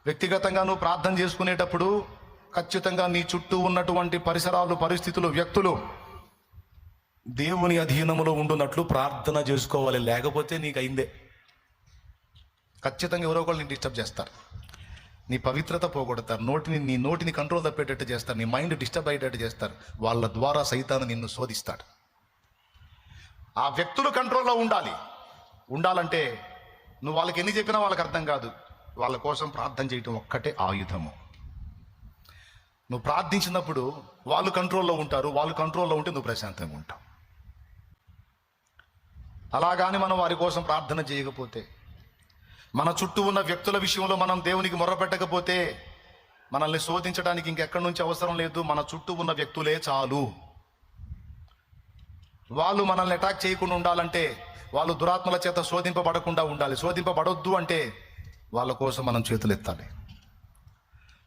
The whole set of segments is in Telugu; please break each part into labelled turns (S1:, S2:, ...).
S1: వ్యక్తిగతంగా నువ్వు ప్రార్థన చేసుకునేటప్పుడు ఖచ్చితంగా నీ చుట్టూ ఉన్నటువంటి పరిసరాలు, పరిస్థితులు, వ్యక్తులు దేవుని అధీనములో ఉండున్నట్లు ప్రార్థన చేసుకోవాలి. లేకపోతే నీకు అయిందే. ఖచ్చితంగా ఎవరో ఒకళ్ళు నేను డిస్టర్బ్ చేస్తారు, నీ పవిత్రత పోగొడతారు, నీ నోటిని కంట్రోల్ తప్పేటట్టు చేస్తారు, నీ మైండ్ డిస్టర్బ్ అయ్యేటట్టు చేస్తారు. వాళ్ళ ద్వారా సైతాను నిన్ను శోధిస్తాడు. ఆ వ్యక్తులు కంట్రోల్లో ఉండాలంటే నువ్వు వాళ్ళకి ఎన్ని చెప్పినా వాళ్ళకి అర్థం కాదు. వాళ్ళ కోసం ప్రార్థన చేయటం ఒక్కటే ఆయుధము. నువ్వు ప్రార్థించినప్పుడు వాళ్ళు కంట్రోల్లో ఉంటారు, వాళ్ళు కంట్రోల్లో ఉంటే నువ్వు ప్రశాంతంగా ఉంటావు. అలాగాని మనం వారి కోసం ప్రార్థన చేయకపోతే, మన చుట్టూ ఉన్న వ్యక్తుల విషయంలో మనం దేవునికి మొర్రపెట్టకపోతే మనల్ని శోధించడానికి ఇంకెక్కడి నుంచి అవసరం లేదు. మన చుట్టూ ఉన్న వ్యక్తులే చాలు. వాళ్ళు మనల్ని అటాక్ చేయకుండా ఉండాలంటే, వాళ్ళు దురాత్మల చేత శోధింపబడకుండా ఉండాలి. శోధింపబడొద్దు అంటే వాళ్ళ కోసం మనం చేతులు ఎత్తాలి.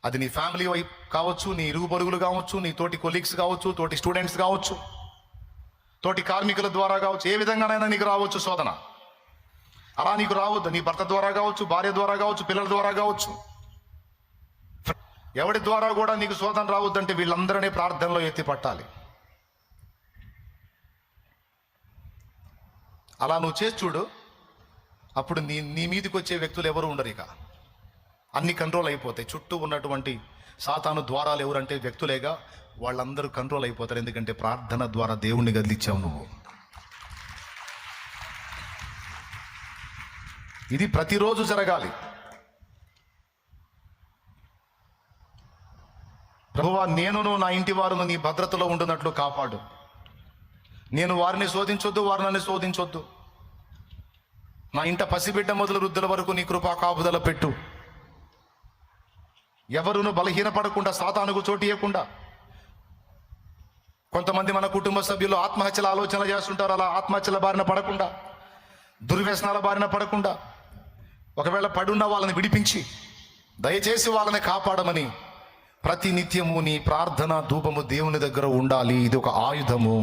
S1: అది నీ ఫ్యామిలీ వైపు కావచ్చు, నీ ఇరుగు పొరుగులు కావచ్చు, నీ తోటి కొలీగ్స్ కావచ్చు, తోటి స్టూడెంట్స్ కావచ్చు, తోటి కార్మికుల ద్వారా కావచ్చు, ఏ విధంగానైనా నీకు రావచ్చు శోధన. అలా నీకు రావద్దు. నీ భర్త ద్వారా కావచ్చు, భార్య ద్వారా కావచ్చు, పిల్లల ద్వారా కావచ్చు, ఎవడి ద్వారా కూడా నీకు శోధన రావద్దంటే వీళ్ళందరినీ ప్రార్థనలో ఎత్తి పట్టాలి. అలా నువ్వు చేసి చూడు. అప్పుడు నీ మీదకి వచ్చే వ్యక్తులు ఎవరు ఉండరు. ఇక అన్ని కంట్రోల్ అయిపోతాయి. చుట్టూ ఉన్నటువంటి సాతాను ద్వారాలు ఎవరంటే వ్యక్తులేగా, వాళ్ళందరూ కంట్రోల్ అయిపోతారు. ఎందుకంటే ప్రార్థన ద్వారా దేవుణ్ణి గదిలిచ్చావు నువ్వు. ఇది ప్రతిరోజు జరగాలి. ప్రభువా, నేనును నా ఇంటి వారును నీ భద్రతలో ఉండునట్లు కాపాడు. నేను వారిని శోధించొద్దు, వారు నన్ను శోధించొద్దు. నా ఇంట పసిబిడ్డ మొదలు వృద్ధుల వరకు నీ కృపా కాపుదల పెట్టు. ఎవరును బలహీనపడకుండా, సాతానుకు చోటు ఇవ్వకుండా. కొంతమంది మన కుటుంబ సభ్యులు ఆత్మహత్యల ఆలోచనలు చేస్తుంటారు. అలా ఆత్మహత్యల బారిన పడకుండా, దుర్వ్యసనాల బారిన పడకుండా, ఒకవేళ పడున్న వాళ్ళని విడిపించి దయచేసి వాళ్ళని కాపాడమని ప్రతి నిత్యము నీ ప్రార్థన ధూపము దేవుని దగ్గర ఉండాలి. ఇది ఒక ఆయుధము.